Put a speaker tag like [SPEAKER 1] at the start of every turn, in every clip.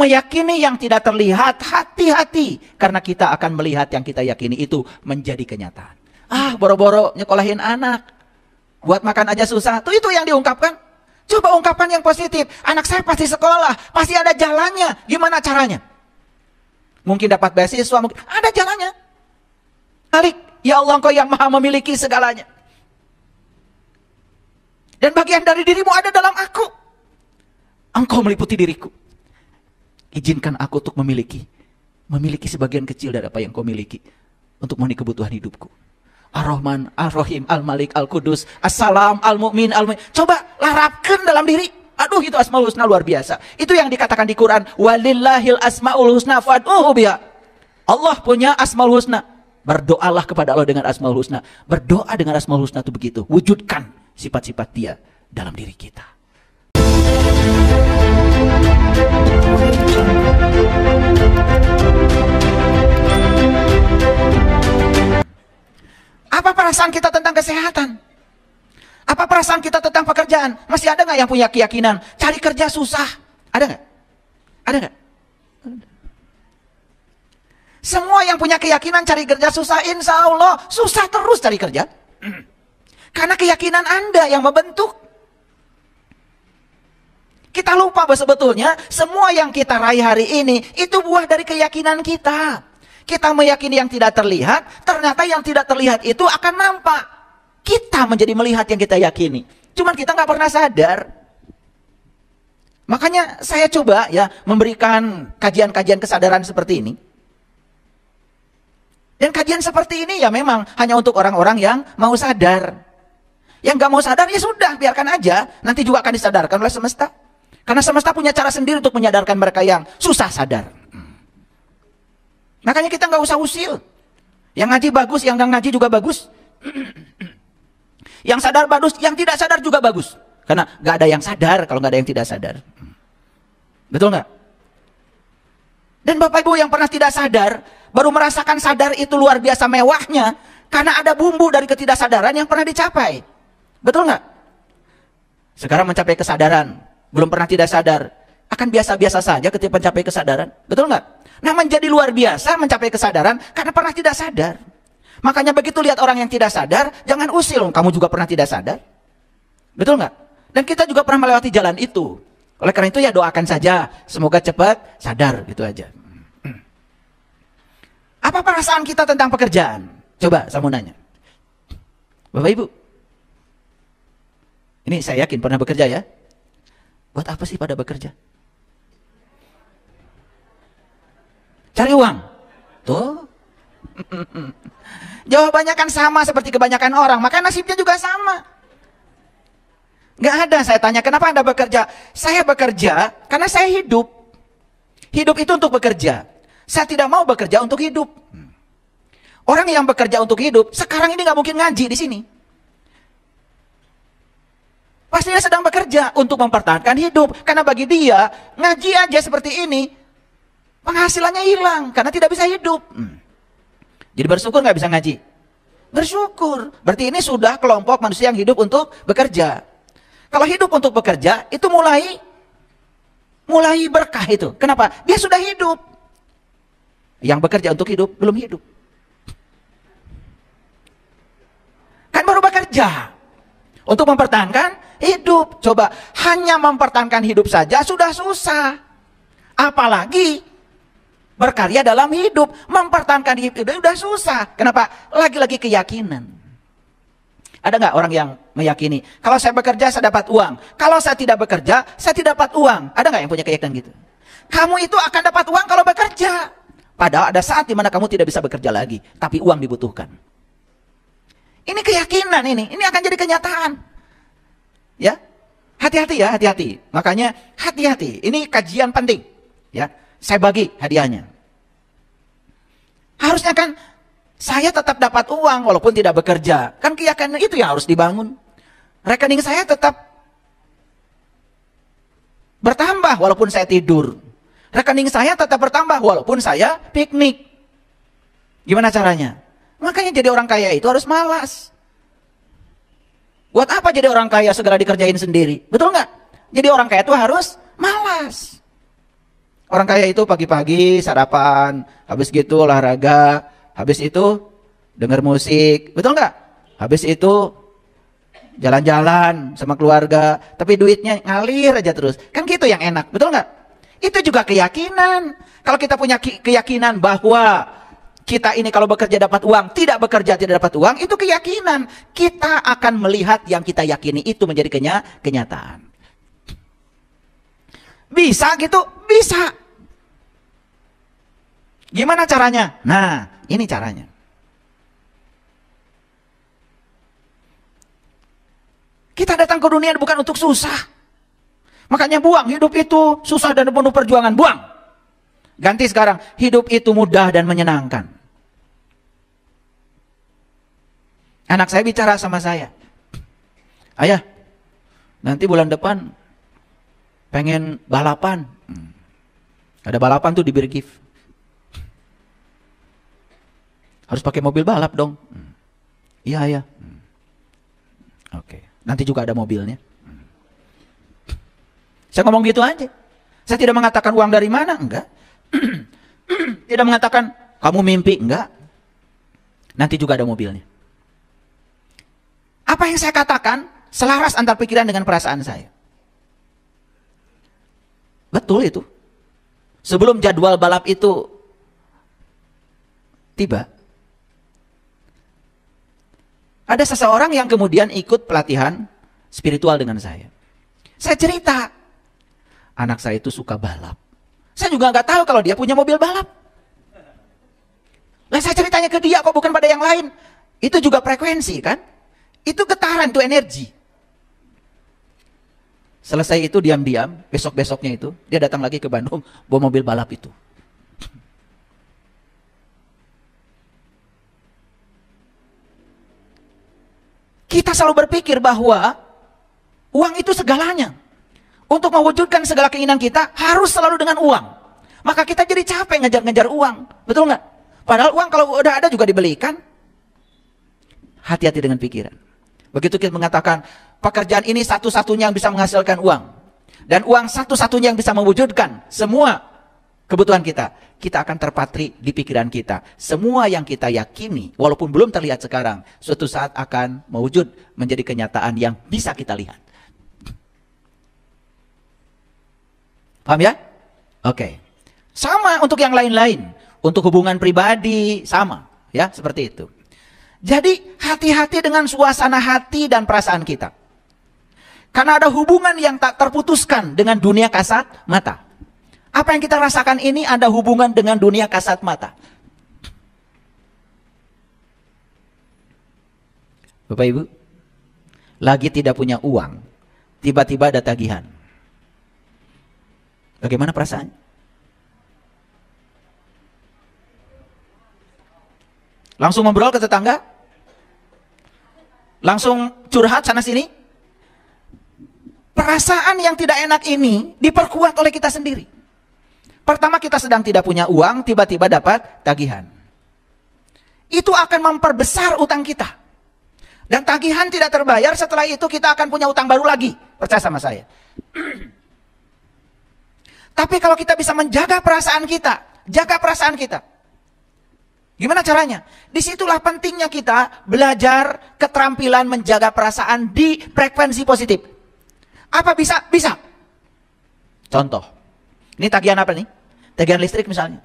[SPEAKER 1] meyakini yang tidak terlihat, hati-hati. Karena kita akan melihat yang kita yakini itu menjadi kenyataan. Boro-boro nyekolahin anak. Buat makan aja susah. Tuh itu yang diungkapkan. Coba ungkapkan yang positif. Anak saya pasti sekolah. Pasti ada jalannya. Gimana caranya? Mungkin dapat beasiswa. Mungkin ada jalannya. Malik, ya Allah, Engkau yang maha memiliki segalanya. Dan bagian dari dirimu ada dalam aku. Engkau meliputi diriku. Izinkan aku untuk memiliki sebagian kecil dari apa yang Kau miliki. Untuk memenuhi kebutuhan hidupku. Ar-Rahman, Ar-Rahim, Al-Malik, Al-Qudus, As-Salam, Al-Mu'min, Al-Mu'min. Coba larapkan dalam diri. Aduh, itu Asmaul Husna luar biasa. Itu yang dikatakan di Quran. Walillahil asmaul husna fad'uhu biha. Allah punya Asmaul Husna. Berdoalah kepada Allah dengan Asmaul Husna. Berdoa dengan Asmaul Husna itu begitu. Wujudkan sifat-sifat Dia dalam diri kita. Apa perasaan kita tentang kesehatan? Apa perasaan kita tentang pekerjaan? Masih ada nggak yang punya keyakinan cari kerja susah? Ada nggak? Ada nggak? Semua yang punya keyakinan cari kerja susah, insya Allah susah terus cari kerja. Karena keyakinan Anda yang membentuk. Kita lupa bahwa sebetulnya semua yang kita raih hari ini itu buah dari keyakinan kita. Kita meyakini yang tidak terlihat, ternyata yang tidak terlihat itu akan nampak. Kita menjadi melihat yang kita yakini. Cuman kita nggak pernah sadar. Makanya saya coba ya memberikan kajian-kajian kesadaran seperti ini. Dan kajian seperti ini ya memang hanya untuk orang-orang yang mau sadar. Yang nggak mau sadar ya sudah, biarkan aja. Nanti juga akan disadarkan oleh semesta. Karena semesta punya cara sendiri untuk menyadarkan mereka yang susah sadar. Makanya kita nggak usah usil. Yang ngaji bagus, yang nggak ngaji juga bagus. Yang sadar bagus, yang tidak sadar juga bagus. Karena nggak ada yang sadar kalau nggak ada yang tidak sadar. Betul nggak? Dan Bapak Ibu yang pernah tidak sadar, baru merasakan sadar itu luar biasa mewahnya. Karena ada bumbu dari ketidaksadaran yang pernah dicapai. Betul nggak? Sekarang mencapai kesadaran, belum pernah tidak sadar. Akan biasa-biasa saja ketika mencapai kesadaran. Betul nggak? Nah, menjadi luar biasa mencapai kesadaran karena pernah tidak sadar. Makanya begitu lihat orang yang tidak sadar, jangan usil, kamu juga pernah tidak sadar. Betul nggak? Dan kita juga pernah melewati jalan itu. Oleh karena itu ya doakan saja, semoga cepat sadar, gitu aja. Apa perasaan kita tentang pekerjaan? Coba saya mau nanya. Bapak Ibu, ini saya yakin pernah bekerja ya. Buat apa sih pada bekerja? Cari uang. Tuh. Jawabannya kan sama seperti kebanyakan orang. Maka nasibnya juga sama. Gak ada saya tanya, kenapa Anda bekerja? Saya bekerja karena saya hidup. Hidup itu untuk bekerja. Saya tidak mau bekerja untuk hidup. Orang yang bekerja untuk hidup, sekarang ini gak mungkin ngaji di sini. Pasti dia sedang bekerja untuk mempertahankan hidup. Karena bagi dia, ngaji aja seperti ini, penghasilannya hilang karena tidak bisa hidup. Jadi bersyukur nggak bisa ngaji? Bersyukur. Berarti ini sudah kelompok manusia yang hidup untuk bekerja. Kalau hidup untuk bekerja itu mulai berkah itu. Kenapa? Dia sudah hidup. Yang bekerja untuk hidup belum hidup. Kan baru bekerja untuk mempertahankan hidup. Coba hanya mempertahankan hidup saja sudah susah. Apalagi berkarya dalam hidup, mempertahankan hidup udah susah. Kenapa? Lagi-lagi keyakinan. Ada nggak orang yang meyakini, kalau saya bekerja saya dapat uang, kalau saya tidak bekerja saya tidak dapat uang? Ada nggak yang punya keyakinan gitu? Kamu itu akan dapat uang kalau bekerja. Padahal ada saat dimana kamu tidak bisa bekerja lagi, tapi uang dibutuhkan. Ini keyakinan ini akan jadi kenyataan. Ya, hati-hati ya, hati-hati. Makanya hati-hati. Ini kajian penting. Ya, saya bagi hadiahnya. Harusnya kan saya tetap dapat uang walaupun tidak bekerja. Kan keyakinan itu yang harus dibangun. Rekening saya tetap bertambah walaupun saya tidur. Rekening saya tetap bertambah walaupun saya piknik. Gimana caranya? Makanya jadi orang kaya itu harus malas. Buat apa jadi orang kaya segera dikerjain sendiri? Betul nggak? Jadi orang kaya itu harus malas. Orang kaya itu pagi-pagi sarapan, habis gitu olahraga, habis itu dengar musik, betul nggak? Habis itu jalan-jalan sama keluarga, tapi duitnya ngalir aja terus. Kan gitu yang enak, betul nggak? Itu juga keyakinan. Kalau kita punya keyakinan bahwa kita ini kalau bekerja dapat uang, tidak bekerja tidak dapat uang, itu keyakinan. Kita akan melihat yang kita yakini itu menjadi kenyataan. Bisa gitu? Bisa. Gimana caranya? Nah, ini caranya. Kita datang ke dunia bukan untuk susah. Makanya buang, hidup itu susah dan penuh perjuangan, buang. Ganti sekarang, hidup itu mudah dan menyenangkan. Anak saya bicara sama saya, ayah, nanti bulan depan pengen balapan. Ada balapan tuh di Birgif. Harus pakai mobil balap dong. Iya, ayah. Oke, nanti juga ada mobilnya. Saya ngomong gitu aja. Saya tidak mengatakan uang dari mana, enggak. Tidak mengatakan kamu mimpi, enggak. Nanti juga ada mobilnya. Apa yang saya katakan selaras antar pikiran dengan perasaan saya. Betul itu. Sebelum jadwal balap itu tiba, ada seseorang yang kemudian ikut pelatihan spiritual dengan saya. Saya cerita, anak saya itu suka balap. Saya juga nggak tahu kalau dia punya mobil balap. Lah saya ceritanya ke dia kok, bukan pada yang lain. Itu juga frekuensi kan? Itu getaran, itu energi. Selesai itu diam-diam, besok-besoknya itu dia datang lagi ke Bandung bawa mobil balap itu. Kita selalu berpikir bahwa uang itu segalanya. Untuk mewujudkan segala keinginan kita harus selalu dengan uang. Maka kita jadi capek ngejar-ngejar uang. Betul nggak? Padahal uang kalau udah ada juga dibelikan. Hati-hati dengan pikiran. Begitu kita mengatakan pekerjaan ini satu-satunya yang bisa menghasilkan uang. Dan uang satu-satunya yang bisa mewujudkan semua kebutuhan kita. Kita akan terpatri di pikiran kita. Semua yang kita yakini, walaupun belum terlihat sekarang, suatu saat akan mewujud menjadi kenyataan yang bisa kita lihat. Paham ya? Oke. Sama untuk yang lain-lain. Untuk hubungan pribadi, sama. Ya, seperti itu. Jadi, hati-hati dengan suasana hati dan perasaan kita. Karena ada hubungan yang tak terputuskan dengan dunia kasat mata. Apa yang kita rasakan ini ada hubungan dengan dunia kasat mata. Bapak Ibu, lagi tidak punya uang, tiba-tiba ada tagihan. Bagaimana perasaannya? Langsung ngobrol ke tetangga? Langsung curhat sana sini? Perasaan yang tidak enak ini diperkuat oleh kita sendiri. Pertama, kita sedang tidak punya uang, tiba-tiba dapat tagihan. Itu akan memperbesar utang kita. Dan tagihan tidak terbayar, setelah itu kita akan punya utang baru lagi. Percaya sama saya. Tapi kalau kita bisa menjaga perasaan kita, jaga perasaan kita. Gimana caranya? Disitulah pentingnya kita belajar keterampilan menjaga perasaan di frekuensi positif. Apa bisa? Bisa. Contoh. Ini tagihan apa nih? Tagihan listrik misalnya.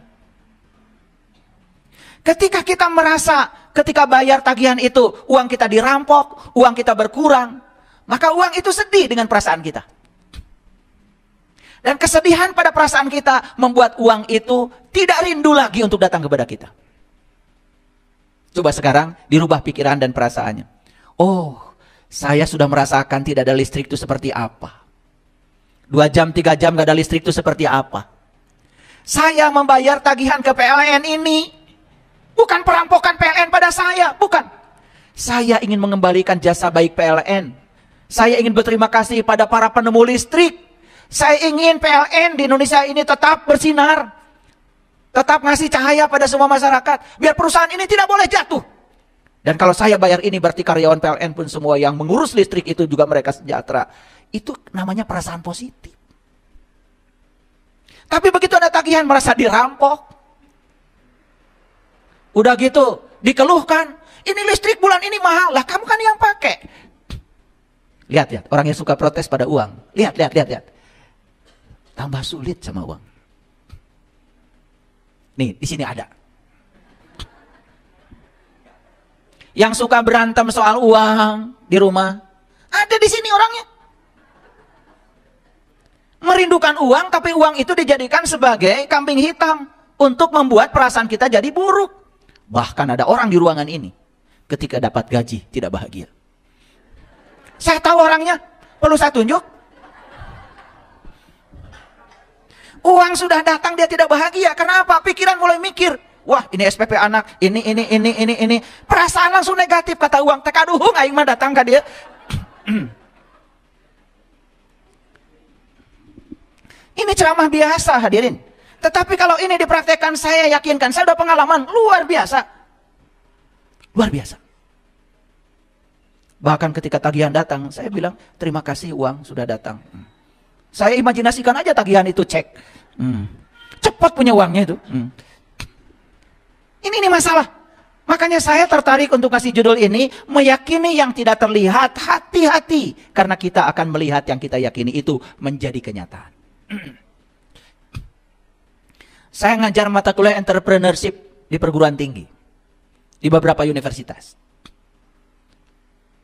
[SPEAKER 1] Ketika kita merasa ketika bayar tagihan itu uang kita dirampok, uang kita berkurang, maka uang itu sedih dengan perasaan kita. Dan kesedihan pada perasaan kita membuat uang itu tidak rindu lagi untuk datang kepada kita. Coba sekarang dirubah pikiran dan perasaannya. Oh, saya sudah merasakan tidak ada listrik itu seperti apa. 2 jam, 3 jam gak ada listrik itu seperti apa. Saya membayar tagihan ke PLN ini bukan perampokan PLN pada saya, bukan. Saya ingin mengembalikan jasa baik PLN. Saya ingin berterima kasih pada para penemu listrik. Saya ingin PLN di Indonesia ini tetap bersinar. Tetap ngasih cahaya pada semua masyarakat. Biar perusahaan ini tidak boleh jatuh. Dan kalau saya bayar ini berarti karyawan PLN pun semua yang mengurus listrik itu juga mereka sejahtera. Itu namanya perasaan positif. Tapi begitu ada tagihan merasa dirampok. Udah gitu dikeluhkan, ini listrik bulan ini mahal. Lah kamu kan yang pakai. Lihat, orang yang suka protes pada uang. Lihat. Tambah sulit sama uang. Nih, di sini ada. Yang suka berantem soal uang di rumah, ada di sini orangnya. Merindukan uang, tapi uang itu dijadikan sebagai kambing hitam untuk membuat perasaan kita jadi buruk. Bahkan ada orang di ruangan ini, ketika dapat gaji tidak bahagia. Saya tahu orangnya, perlu saya tunjuk? Uang sudah datang dia tidak bahagia. Kenapa? Pikiran mulai mikir. Wah, ini SPP anak, ini. Perasaan langsung negatif, kata uang. Tekaduh, aing mah datang ke dia. Ini ceramah biasa hadirin. Tetapi kalau ini dipraktekkan, saya yakinkan, saya udah pengalaman luar biasa. Luar biasa. Bahkan ketika tagihan datang, saya bilang, terima kasih uang sudah datang. Saya imajinasikan aja tagihan itu cek. Cepat punya uangnya itu. Ini masalah. Makanya saya tertarik untuk kasih judul ini, meyakini yang tidak terlihat, hati-hati. Karena kita akan melihat yang kita yakini itu menjadi kenyataan. Saya ngajar mata kuliah entrepreneurship di perguruan tinggi. Di beberapa universitas.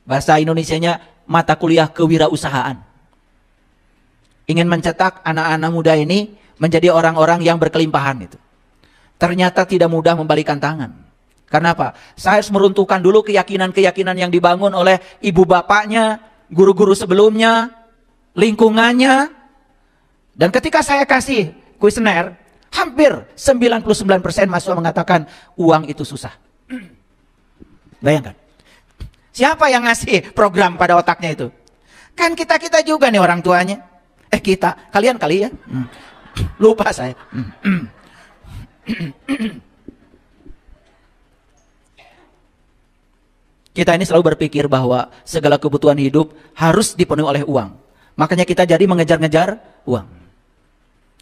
[SPEAKER 1] Bahasa Indonesianya mata kuliah kewirausahaan. Ingin mencetak anak-anak muda ini menjadi orang-orang yang berkelimpahan itu. Ternyata tidak mudah membalikan tangan. Karena apa? Saya harus meruntuhkan dulu keyakinan-keyakinan yang dibangun oleh ibu bapaknya, guru-guru sebelumnya, lingkungannya. Dan ketika saya kasih kuesioner, hampir 99% mahasiswa mengatakan uang itu susah. Bayangkan. Siapa yang ngasih program pada otaknya itu? Kan kita-kita juga nih orang tuanya. Kalian kali ya. Lupa saya. Kita ini selalu berpikir bahwa segala kebutuhan hidup harus dipenuhi oleh uang. Makanya kita jadi mengejar-ngejar uang.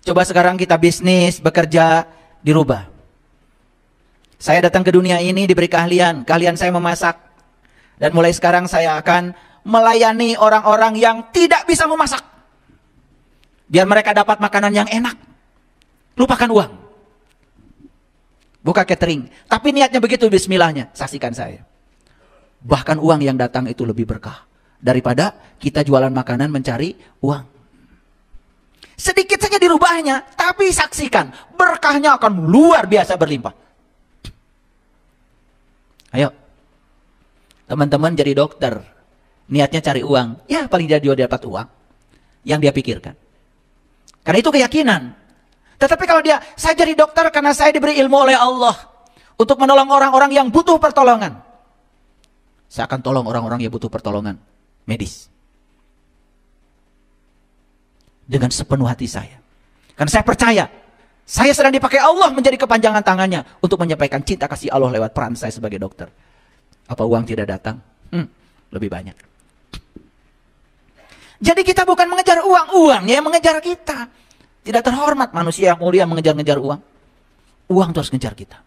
[SPEAKER 1] Coba sekarang kita bisnis, bekerja, dirubah. Saya datang ke dunia ini diberi keahlian. Keahlian saya memasak. Dan mulai sekarang saya akan melayani orang-orang yang tidak bisa memasak. Biar mereka dapat makanan yang enak. Lupakan uang. Buka catering. Tapi niatnya begitu, bismillahnya. Saksikan saya. Bahkan uang yang datang itu lebih berkah. Daripada kita jualan makanan mencari uang. Sedikit saja dirubahnya, tapi saksikan, berkahnya akan luar biasa berlimpah. Ayo, teman-teman jadi dokter, niatnya cari uang, ya paling dia juga dapat uang, yang dia pikirkan. Karena itu keyakinan. Tetapi kalau saya jadi dokter karena saya diberi ilmu oleh Allah, untuk menolong orang-orang yang butuh pertolongan. Saya akan tolong orang-orang yang butuh pertolongan medis. Dengan sepenuh hati saya. Karena saya percaya, saya sedang dipakai Allah menjadi kepanjangan tangannya untuk menyampaikan cinta kasih Allah lewat peran saya sebagai dokter. Apa uang tidak datang? Lebih banyak. Jadi kita bukan mengejar uang, uangnya yang mengejar kita. Tidak terhormat manusia yang mulia mengejar-ngejar uang. Uang itu harus ngejar kita.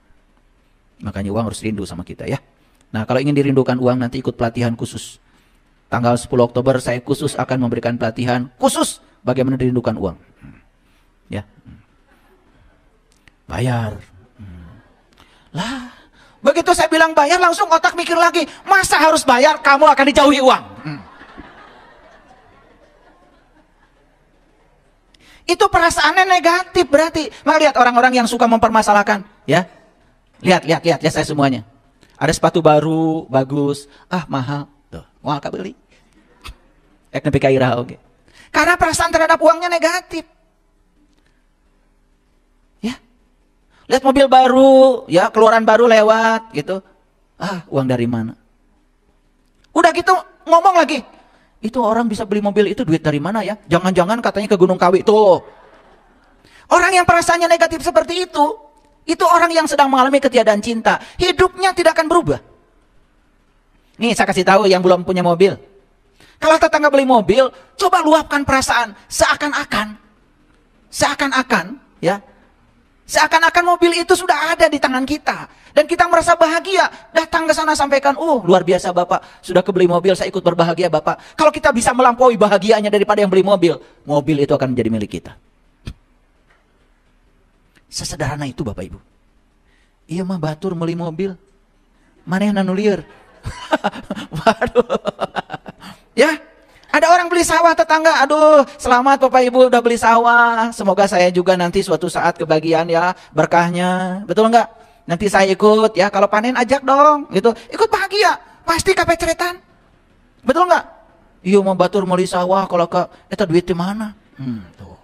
[SPEAKER 1] Makanya uang harus rindu sama kita ya. Nah, kalau ingin dirindukan uang, nanti ikut pelatihan khusus. Tanggal 10 Oktober saya khusus akan memberikan pelatihan khusus bagaimana dirindukan uang. Ya. Bayar. Lah, begitu saya bilang bayar, langsung otak mikir lagi, masa harus bayar, kamu akan dijauhi uang. Itu perasaannya negatif berarti. Maka lihat orang-orang yang suka mempermasalahkan, ya. Lihat saya semuanya. Ada sepatu baru, bagus, mahal. Tuh, mau akak beli. Nepi ka iraha oge. Karena perasaan terhadap uangnya negatif. Ya. Lihat mobil baru, ya, keluaran baru lewat gitu. Uang dari mana? Udah gitu ngomong lagi. Itu orang bisa beli mobil itu duit dari mana ya? Jangan-jangan katanya ke Gunung Kawi tuh. Orang yang perasaannya negatif seperti itu orang yang sedang mengalami ketiadaan cinta. Hidupnya tidak akan berubah. Nih saya kasih tahu yang belum punya mobil. Kalau tetangga beli mobil, coba luapkan perasaan seakan-akan Ya. Seakan-akan mobil itu sudah ada di tangan kita. Dan kita merasa bahagia. Datang ke sana sampaikan, luar biasa Bapak. Sudah kebeli mobil, saya ikut berbahagia Bapak. Kalau kita bisa melampaui bahagianya daripada yang beli mobil. Mobil itu akan menjadi milik kita. Sesederhana itu Bapak Ibu. Iya mah batur beli mobil. Mana yang nanulir? Waduh. Ya. Ada orang beli sawah tetangga, aduh selamat Bapak Ibu udah beli sawah. Semoga saya juga nanti suatu saat kebagian ya berkahnya. Betul enggak? Nanti saya ikut ya, kalau panen ajak dong gitu. Ikut bahagia, pasti kape ceretan. Betul enggak? Iya mau batur mau beli sawah kalau ke eta duit di mana? Tuh.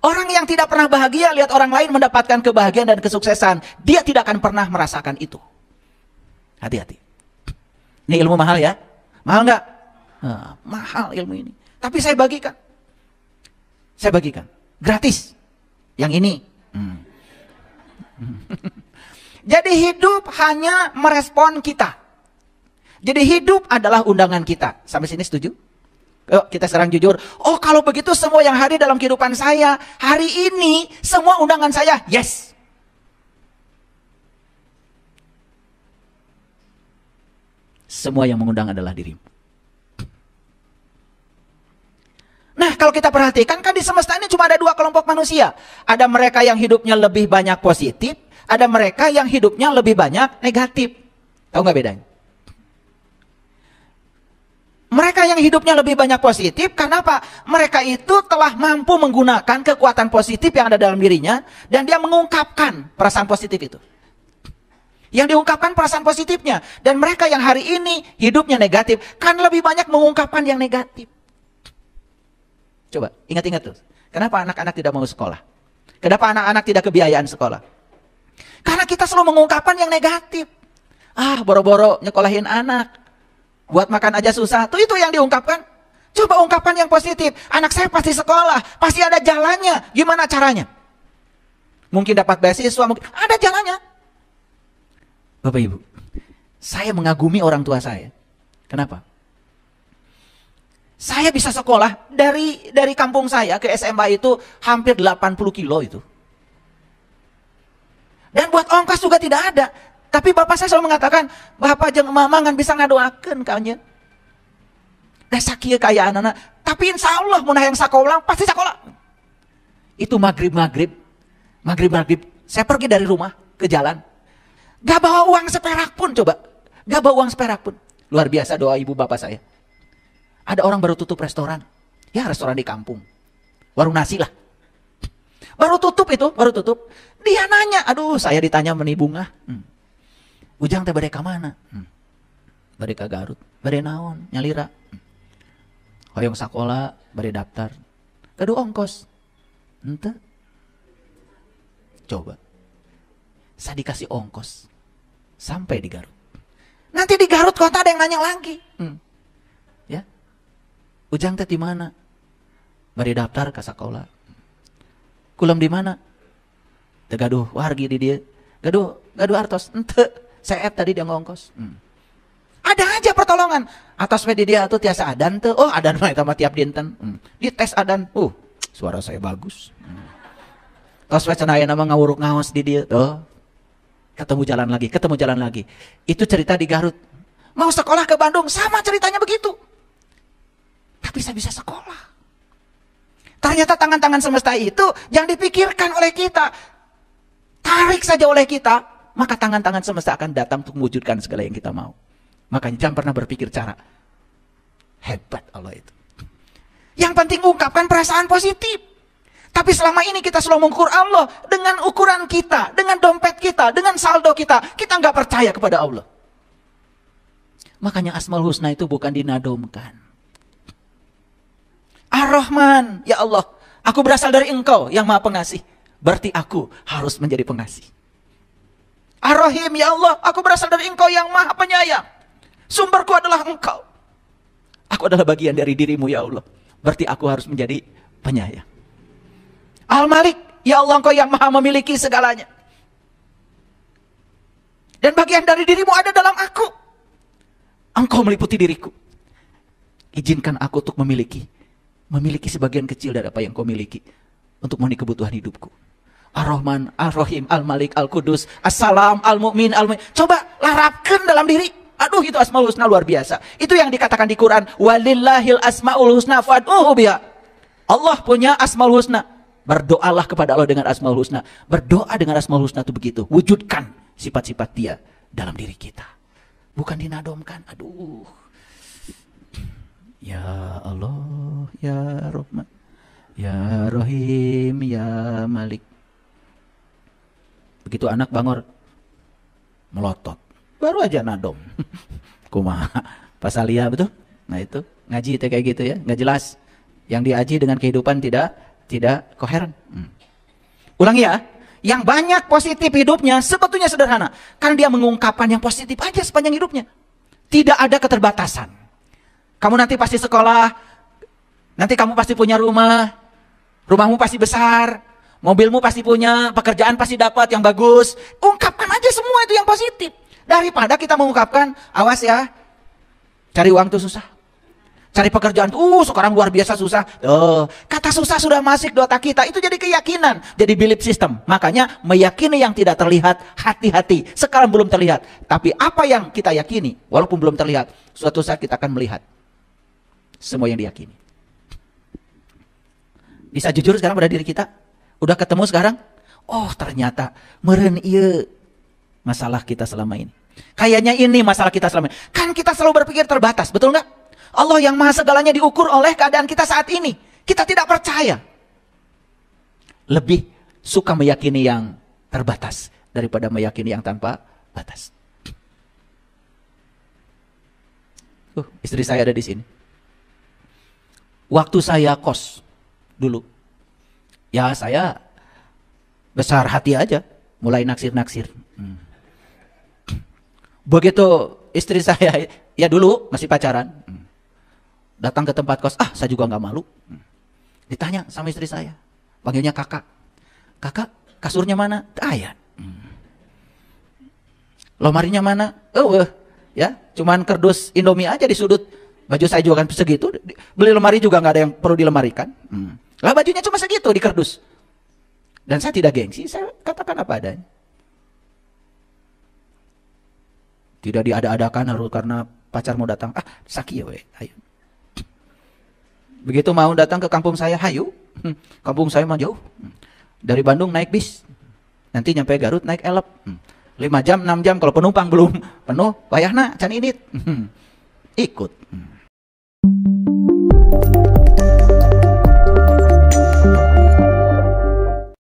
[SPEAKER 1] Orang yang tidak pernah bahagia lihat orang lain mendapatkan kebahagiaan dan kesuksesan, dia tidak akan pernah merasakan itu. Hati-hati. Ini ilmu mahal ya? Mahal enggak? Mahal ilmu ini. Tapi saya bagikan. Saya bagikan. Gratis. Yang ini. Jadi hidup hanya merespon kita. Jadi hidup adalah undangan kita. Sampai sini setuju? Yuk kita sekarang jujur. Oh kalau begitu semua yang hadir dalam kehidupan saya. Hari ini semua undangan saya. Yes. Semua yang mengundang adalah dirimu. Nah kalau kita perhatikan kan di semesta ini cuma ada dua kelompok manusia. Ada mereka yang hidupnya lebih banyak positif. Ada mereka yang hidupnya lebih banyak negatif. Tahu nggak bedanya? Mereka yang hidupnya lebih banyak positif karena apa? Mereka itu telah mampu menggunakan kekuatan positif yang ada dalam dirinya. Dan dia mengungkapkan perasaan positif itu. Yang diungkapkan perasaan positifnya. Dan mereka yang hari ini hidupnya negatif kan lebih banyak mengungkapkan yang negatif. Coba, ingat-ingat tuh. Kenapa anak-anak tidak mau sekolah? Kenapa anak-anak tidak kebiayaan sekolah? Karena kita selalu mengungkapkan yang negatif. Boro-boro nyekolahin anak. Buat makan aja susah. Tuh itu yang diungkapkan. Coba ungkapkan yang positif. Anak saya pasti sekolah. Pasti ada jalannya. Gimana caranya? Mungkin dapat beasiswa. Mungkin ada jalannya. Bapak Ibu. Saya mengagumi orang tua saya. Kenapa? Saya bisa sekolah dari kampung saya ke SMA itu hampir 80 kilo itu. Dan buat ongkos juga tidak ada. Tapi bapak saya selalu mengatakan, bapak jeung mama ngan bisa ngadoakeun ka anjeun. Da sakieu kaya anak-anak, tapi insya Allah mun hayang sakola pasti sakola. Itu maghrib, saya pergi dari rumah ke jalan. Gak bawa uang seperak pun coba. Gak bawa uang seperak pun. Luar biasa doa ibu bapak saya. Ada orang baru tutup restoran. Ya restoran di kampung. Warung nasi lah. Baru tutup. Dia nanya, aduh saya ditanya meni bunga. Ujang teh bade ka mana? Bade ka Garut. Bade naon? Nyalira. Hoyong sakola, bade daftar. Gaduh ongkos. Henteu. Coba. Saya dikasih ongkos. Sampai di Garut. Nanti di Garut kota ada yang nanya lagi. Ya. Ujang teh di mana? Bari daftar ke sekolah. Kulam di mana? Teu gaduh wargi di dia. Gaduh artos. Henteu. Saya tadi dia ngongkos. Ada aja pertolongan. Atas we di dia atuh tiasa adan teu. Oh, adan mah eta mah tiap dinten. Di tes adan. Suara saya bagus. Tos we cenah aya nama ngawuruk ngaos di dia. Tuh. Ketemu jalan lagi. Itu cerita di Garut. Mau sekolah ke Bandung sama ceritanya begitu. Tapi saya bisa sekolah. Ternyata tangan-tangan semesta itu yang dipikirkan oleh kita. Tarik saja oleh kita, maka tangan-tangan semesta akan datang untuk mewujudkan segala yang kita mau. Makanya jangan pernah berpikir cara. Hebat Allah itu. Yang penting ungkapkan perasaan positif. Tapi selama ini kita selalu mengukur Allah dengan ukuran kita, dengan dompet kita, dengan saldo kita. Kita nggak percaya kepada Allah. Makanya Asmaul Husna itu bukan dinadomkan. Ar-Rahman, ya Allah, aku berasal dari Engkau yang Maha Pengasih. Berarti aku harus menjadi pengasih. Ar-Rahim, ya Allah, aku berasal dari Engkau yang Maha Penyayang. Sumberku adalah Engkau. Aku adalah bagian dari dirimu, ya Allah. Berarti aku harus menjadi penyayang. Al-Malik, ya Allah, Engkau yang Maha memiliki segalanya. Dan bagian dari dirimu ada dalam aku. Engkau meliputi diriku. Izinkan aku untuk memiliki sebagian kecil dari apa yang kau miliki. untuk memenuhi kebutuhan hidupku. Ar-Rahman, Ar-Rahim, Al-Malik, Al-Qudus, As-Salam, Al-Mu'min, Al-Mu'min. Coba larapkan dalam diri. Aduh, itu Asmaul Husna luar biasa. Itu yang dikatakan di Quran, walillahil asmaul husna fad'uhu biha. Allah punya Asmaul Husna. Berdoalah kepada Allah dengan Asmaul Husna. Berdoa dengan Asmaul Husna itu begitu. Wujudkan sifat-sifat Dia dalam diri kita. Bukan dinadomkan. Aduh. Ya Allah, ya Rahman, ya Rahim, ya Malik. Begitu anak bangor, melotot. Baru aja nadom. Kumaha. Pasalia betul? Nah itu, ngaji itu kayak gitu ya, nggak jelas. Yang diaji dengan kehidupan tidak koheren. Ulangi ya, yang banyak positif hidupnya sebetulnya sederhana. Kan dia mengungkapkan yang positif aja sepanjang hidupnya. Tidak ada keterbatasan. Kamu nanti pasti sekolah, nanti kamu pasti punya rumah, rumahmu pasti besar, mobilmu pasti punya, pekerjaan pasti dapat yang bagus. Ungkapkan aja semua itu yang positif. Daripada kita mengungkapkan, awas ya, cari uang tuh susah. Cari pekerjaan tuh, sekarang luar biasa susah. Kata susah sudah masuk di otak kita, itu jadi keyakinan, jadi belief system. Makanya meyakini yang tidak terlihat, hati-hati. Sekarang belum terlihat, tapi apa yang kita yakini, walaupun belum terlihat, suatu saat kita akan melihat semua yang diyakini. Bisa jujur sekarang pada diri kita? Udah ketemu sekarang? Oh ternyata meren ieu masalah kita selama ini. Kayaknya ini masalah kita selama ini. Kan kita selalu berpikir terbatas, betul nggak? Allah yang maha segalanya diukur oleh keadaan kita saat ini. Kita tidak percaya. Lebih suka meyakini yang terbatas daripada meyakini yang tanpa batas. Istri saya ada di sini. Waktu saya kos dulu, ya saya besar hati aja, mulai naksir-naksir. Begitu istri saya, ya dulu masih pacaran, datang ke tempat kos, saya juga nggak malu. Ditanya sama istri saya, panggilnya kakak. Kakak, kasurnya mana? Ya. Lomarinya mana? Ya, cuman kerdus Indomie aja di sudut. Baju saya juga kan segitu. Beli lemari juga nggak ada yang perlu dilemarikan. Lah bajunya cuma segitu di kerdus. Dan saya tidak gengsi, saya katakan apa adanya. Tidak diada-adakan harus karena pacar mau datang. Sakit ya we, ayo. Begitu mau datang ke kampung saya, hayu. Kampung saya mah jauh. Dari Bandung naik bis. Nanti nyampe Garut naik elep. 5 jam, 6 jam kalau penumpang belum penuh, wayahna can idit. Ikut.